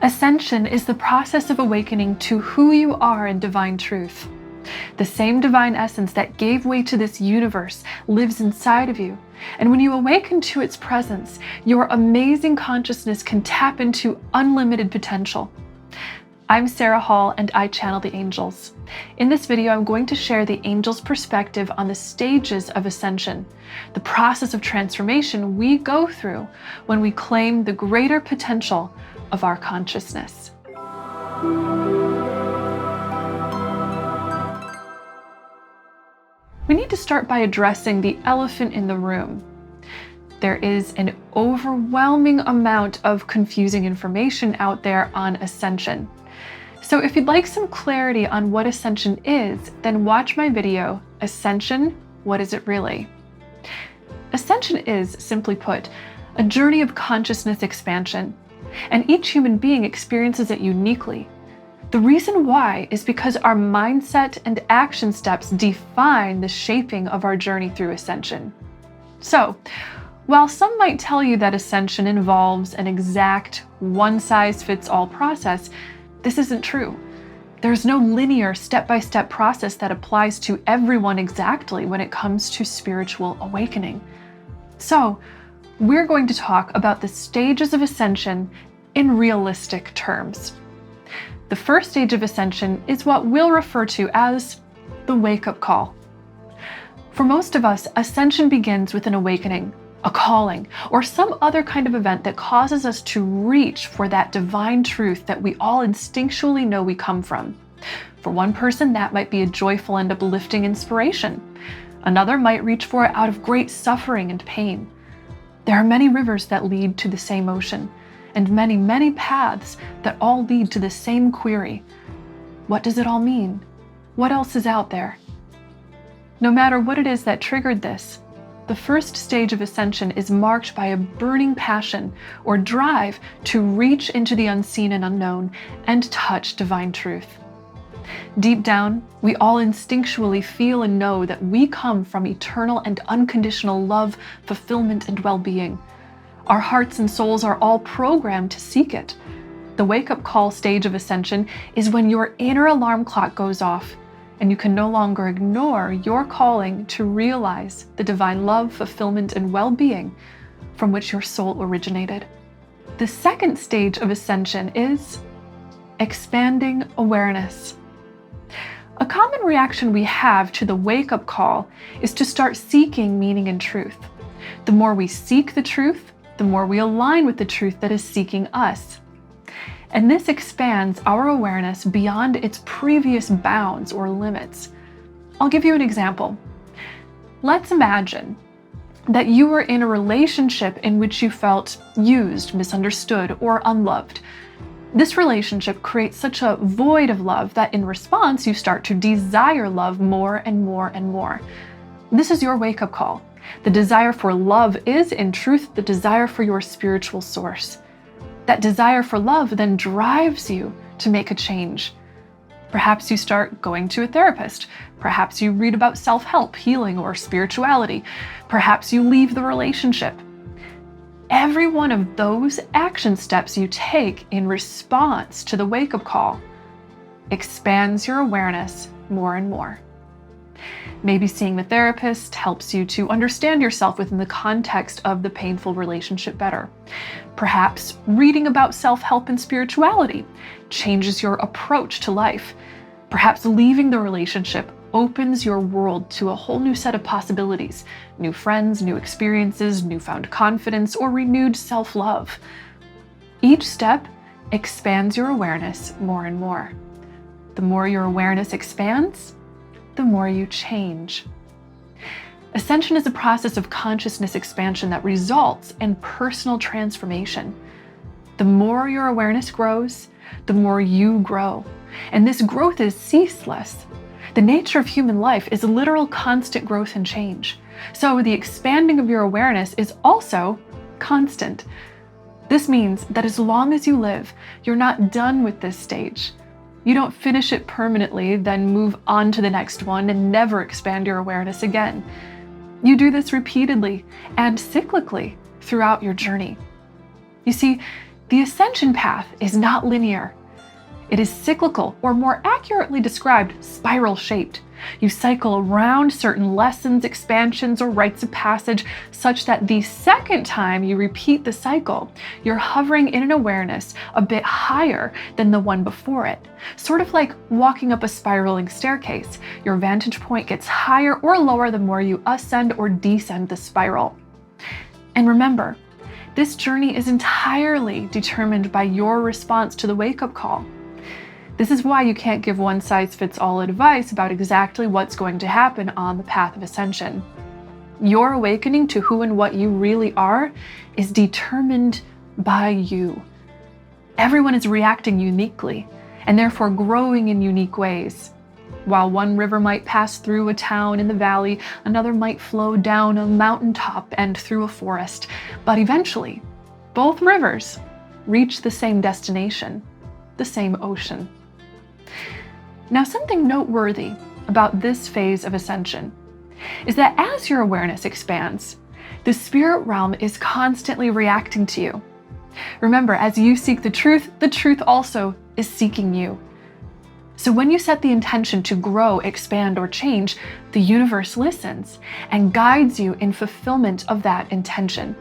Ascension is the process of awakening to who you are in divine truth. The same divine essence that gave way to this universe lives inside of you, and when you awaken to its presence, your amazing consciousness can tap into unlimited potential. I'm Sarah Hall, and I channel the angels. In this video, I'm going to share the angels' perspective on the stages of ascension, the process of transformation we go through when we claim the greater potential of our consciousness. We need to start by addressing the elephant in the room. There is an overwhelming amount of confusing information out there on ascension. So if you'd like some clarity on what ascension is, then watch my video, Ascension, What Is It Really? Ascension is, simply put, a journey of consciousness expansion, and each human being experiences it uniquely. The reason why is because our mindset and action steps define the shaping of our journey through ascension. So, while some might tell you that ascension involves an exact, one-size-fits-all process, this isn't true. There's no linear step-by-step process that applies to everyone exactly when it comes to spiritual awakening. So, we're going to talk about the stages of ascension in realistic terms. The first stage of ascension is what we'll refer to as the wake-up call. For most of us, ascension begins with an awakening, a calling, or some other kind of event that causes us to reach for that divine truth that we all instinctually know we come from. For one person, that might be a joyful and uplifting inspiration. Another might reach for it out of great suffering and pain. There are many rivers that lead to the same ocean, and many, many paths that all lead to the same query. What does it all mean? What else is out there? No matter what it is that triggered this, the first stage of ascension is marked by a burning passion or drive to reach into the unseen and unknown and touch divine truth. Deep down, we all instinctually feel and know that we come from eternal and unconditional love, fulfillment, and well-being. Our hearts and souls are all programmed to seek it. The wake-up call stage of ascension is when your inner alarm clock goes off and you can no longer ignore your calling to realize the divine love, fulfillment, and well-being from which your soul originated. The second stage of ascension is expanding awareness. A common reaction we have to the wake-up call is to start seeking meaning and truth. The more we seek the truth, the more we align with the truth that is seeking us. And this expands our awareness beyond its previous bounds or limits. I'll give you an example. Let's imagine that you were in a relationship in which you felt used, misunderstood, or unloved. This relationship creates such a void of love that in response you start to desire love more and more and more. This is your wake-up call. The desire for love is, in truth, the desire for your spiritual source. That desire for love then drives you to make a change. Perhaps you start going to a therapist. Perhaps you read about self-help, healing, or spirituality. Perhaps you leave the relationship. Every one of those action steps you take in response to the wake-up call expands your awareness more and more. Maybe seeing the therapist helps you to understand yourself within the context of the painful relationship better. Perhaps reading about self-help and spirituality changes your approach to life. Perhaps leaving the relationship opens your world to a whole new set of possibilities, new friends, new experiences, newfound confidence, or renewed self-love. Each step expands your awareness more and more. The more your awareness expands, the more you change. Ascension is a process of consciousness expansion that results in personal transformation. The more your awareness grows, the more you grow. And this growth is ceaseless. The nature of human life is literal constant growth and change. So the expanding of your awareness is also constant. This means that as long as you live, you're not done with this stage. You don't finish it permanently, then move on to the next one and never expand your awareness again. You do this repeatedly and cyclically throughout your journey. You see, The ascension path is not linear. It is cyclical, or more accurately described, spiral-shaped. You cycle around certain lessons, expansions, or rites of passage such that the second time you repeat the cycle, you're hovering in an awareness a bit higher than the one before it. Sort of like walking up a spiraling staircase. Your vantage point gets higher or lower the more you ascend or descend the spiral. And remember, this journey is entirely determined by your response to the wake-up call. This is why you can't give one-size-fits-all advice about exactly what's going to happen on the path of ascension. Your awakening to who and what you really are is determined by you. Everyone is reacting uniquely and therefore growing in unique ways. While one river might pass through a town in the valley, another might flow down a mountaintop and through a forest. But eventually, both rivers reach the same destination, the same ocean. Now, something noteworthy about this phase of ascension is that as your awareness expands, the spirit realm is constantly reacting to you. Remember, as you seek the truth also is seeking you. So when you set the intention to grow, expand, or change, the universe listens and guides you in fulfillment of that intention.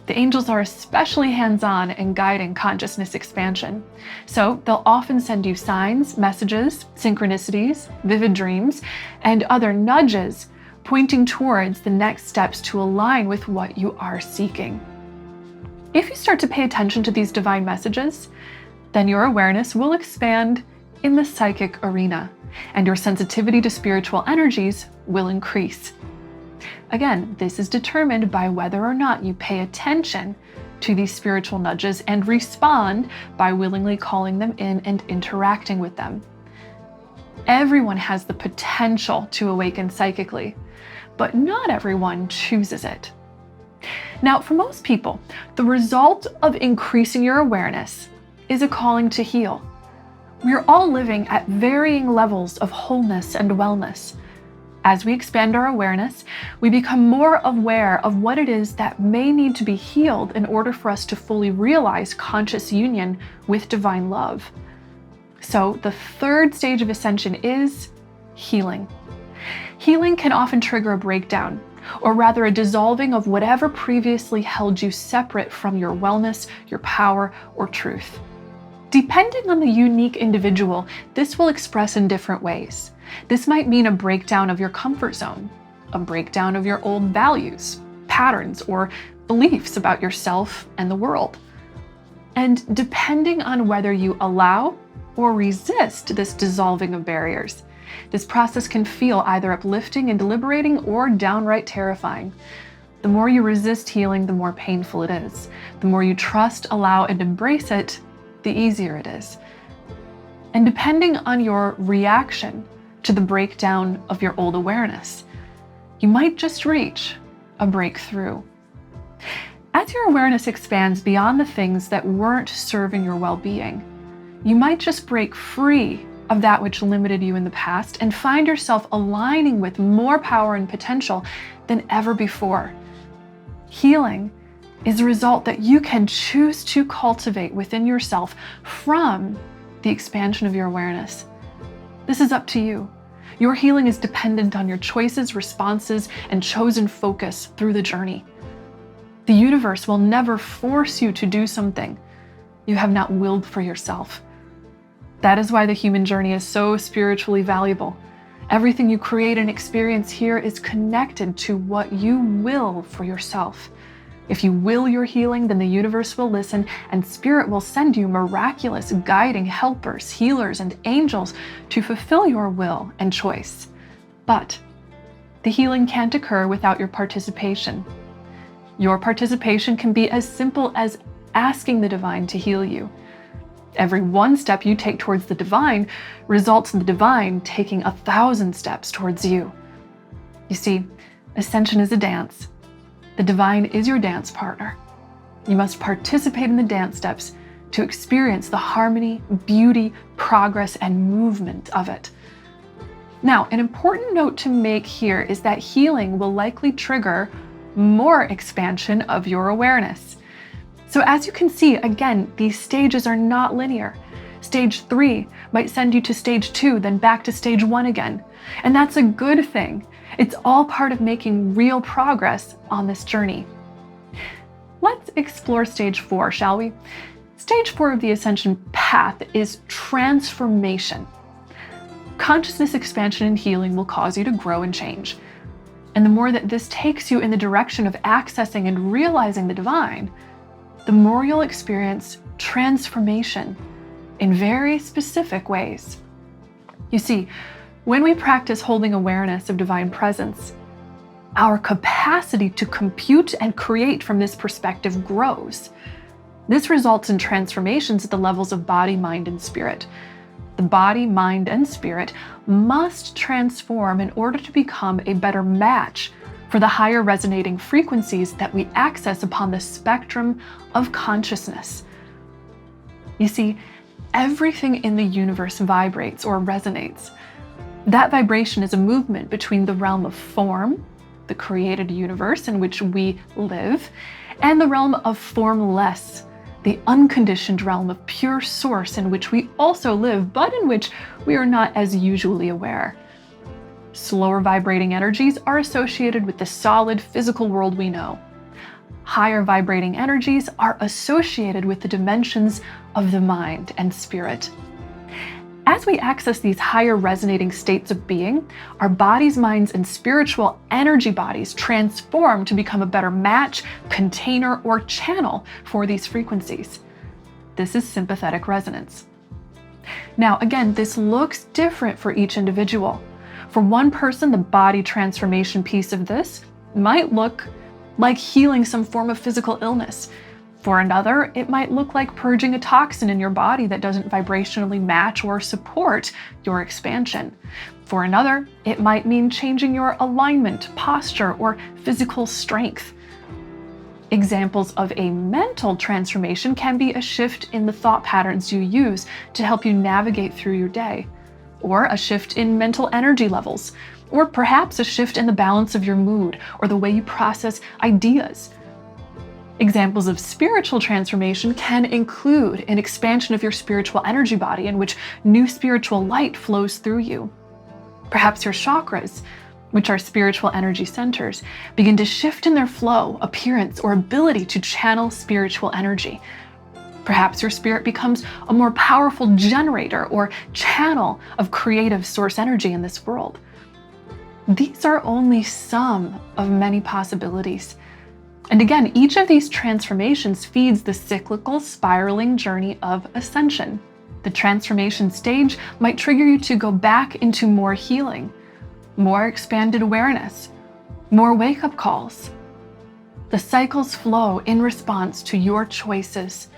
The angels are especially hands-on in guiding consciousness expansion. So they'll often send you signs, messages, synchronicities, vivid dreams, and other nudges pointing towards the next steps to align with what you are seeking. If you start to pay attention to these divine messages, then your awareness will expand in the psychic arena, and your sensitivity to spiritual energies will increase. Again, this is determined by whether or not you pay attention to these spiritual nudges and respond by willingly calling them in and interacting with them. Everyone has the potential to awaken psychically, but not everyone chooses it. Now, for most people, the result of increasing your awareness is a calling to heal. We're all living at varying levels of wholeness and wellness. As we expand our awareness, we become more aware of what it is that may need to be healed in order for us to fully realize conscious union with divine love. So the third stage of ascension is healing. Healing can often trigger a breakdown, or rather a dissolving of whatever previously held you separate from your wellness, your power, or truth. Depending on the unique individual, this will express in different ways. This might mean a breakdown of your comfort zone, a breakdown of your old values, patterns, or beliefs about yourself and the world. And depending on whether you allow or resist this dissolving of barriers, this process can feel either uplifting and liberating or downright terrifying. The more you resist healing, the more painful it is. The more you trust, allow, and embrace it, the easier it is. And depending on your reaction to the breakdown of your old awareness, you might just reach a breakthrough. As your awareness expands beyond the things that weren't serving your well-being, you might just break free of that which limited you in the past and find yourself aligning with more power and potential than ever before. Healing is a result that you can choose to cultivate within yourself from the expansion of your awareness. This is up to you. Your healing is dependent on your choices, responses, and chosen focus through the journey. The universe will never force you to do something you have not willed for yourself. That is why the human journey is so spiritually valuable. Everything you create and experience here is connected to what you will for yourself. If you will your healing, then the universe will listen, and spirit will send you miraculous guiding helpers, healers, and angels to fulfill your will and choice. But the healing can't occur without your participation. Your participation can be as simple as asking the divine to heal you. Every one step you take towards the divine results in the divine taking 1,000 steps towards you. You see, ascension is a dance. The divine is your dance partner. You must participate in the dance steps to experience the harmony, beauty, progress, and movement of it. Now, an important note to make here is that healing will likely trigger more expansion of your awareness. So as you can see, again, these stages are not linear. Stage 3 might send you to stage 2, then back to stage 1 again. And that's a good thing. It's all part of making real progress on this journey. Let's explore stage 4, shall we? Stage 4 of the Ascension path is transformation. Consciousness expansion and healing will cause you to grow and change. And the more that this takes you in the direction of accessing and realizing the divine, the more you'll experience transformation in very specific ways. You see, when we practice holding awareness of divine presence, our capacity to compute and create from this perspective grows. This results in transformations at the levels of body, mind, and spirit. The body, mind, and spirit must transform in order to become a better match for the higher resonating frequencies that we access upon the spectrum of consciousness. You see, everything in the universe vibrates or resonates. That vibration is a movement between the realm of form, the created universe in which we live, and the realm of formless, the unconditioned realm of pure source in which we also live, but in which we are not as usually aware. Slower vibrating energies are associated with the solid physical world we know. Higher vibrating energies are associated with the dimensions of the mind and spirit. As we access these higher resonating states of being, our bodies, minds, and spiritual energy bodies transform to become a better match, container, or channel for these frequencies. This is sympathetic resonance. Now, again, this looks different for each individual. For one person, the body transformation piece of this might look like healing some form of physical illness. For another, it might look like purging a toxin in your body that doesn't vibrationally match or support your expansion. For another, it might mean changing your alignment, posture, or physical strength. Examples of a mental transformation can be a shift in the thought patterns you use to help you navigate through your day, or a shift in mental energy levels, or perhaps a shift in the balance of your mood or the way you process ideas. Examples of spiritual transformation can include an expansion of your spiritual energy body in which new spiritual light flows through you. Perhaps your chakras, which are spiritual energy centers, begin to shift in their flow, appearance, or ability to channel spiritual energy. Perhaps your spirit becomes a more powerful generator or channel of creative source energy in this world. These are only some of many possibilities. And again, each of these transformations feeds the cyclical, spiraling journey of ascension. The transformation stage might trigger you to go back into more healing, more expanded awareness, more wake-up calls. The cycles flow in response to your choices.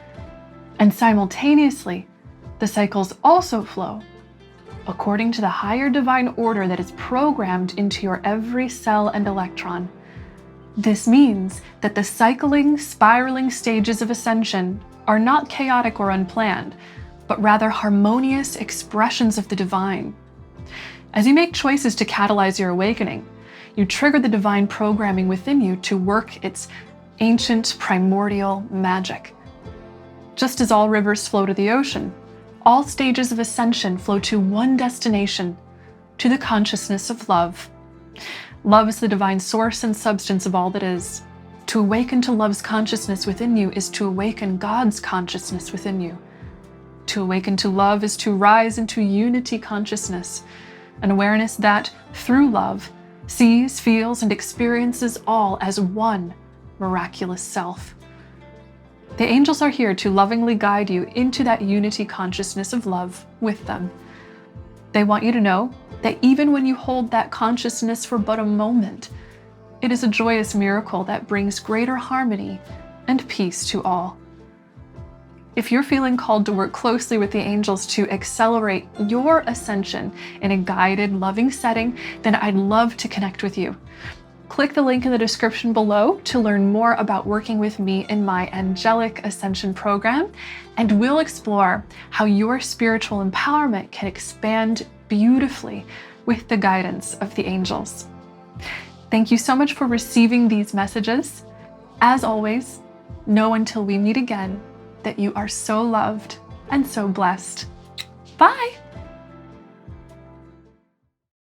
And simultaneously, the cycles also flow according to the higher divine order that is programmed into your every cell and electron. This means that the cycling, spiraling stages of ascension are not chaotic or unplanned, but rather harmonious expressions of the divine. As you make choices to catalyze your awakening, you trigger the divine programming within you to work its ancient primordial magic. Just as all rivers flow to the ocean, all stages of ascension flow to one destination, to the consciousness of love. Love is the divine source and substance of all that is. To awaken to love's consciousness within you is to awaken God's consciousness within you. To awaken to love is to rise into unity consciousness, an awareness that, through love, sees, feels, and experiences all as one miraculous self. The angels are here to lovingly guide you into that unity consciousness of love with them. They want you to know that even when you hold that consciousness for but a moment, it is a joyous miracle that brings greater harmony and peace to all. If you're feeling called to work closely with the angels to accelerate your ascension in a guided, loving setting, then I'd love to connect with you. Click the link in the description below to learn more about working with me in my Angelic Ascension program, and we'll explore how your spiritual empowerment can expand beautifully with the guidance of the angels. Thank you so much for receiving these messages. As always, Know until we meet again that you are so loved and so blessed. Bye!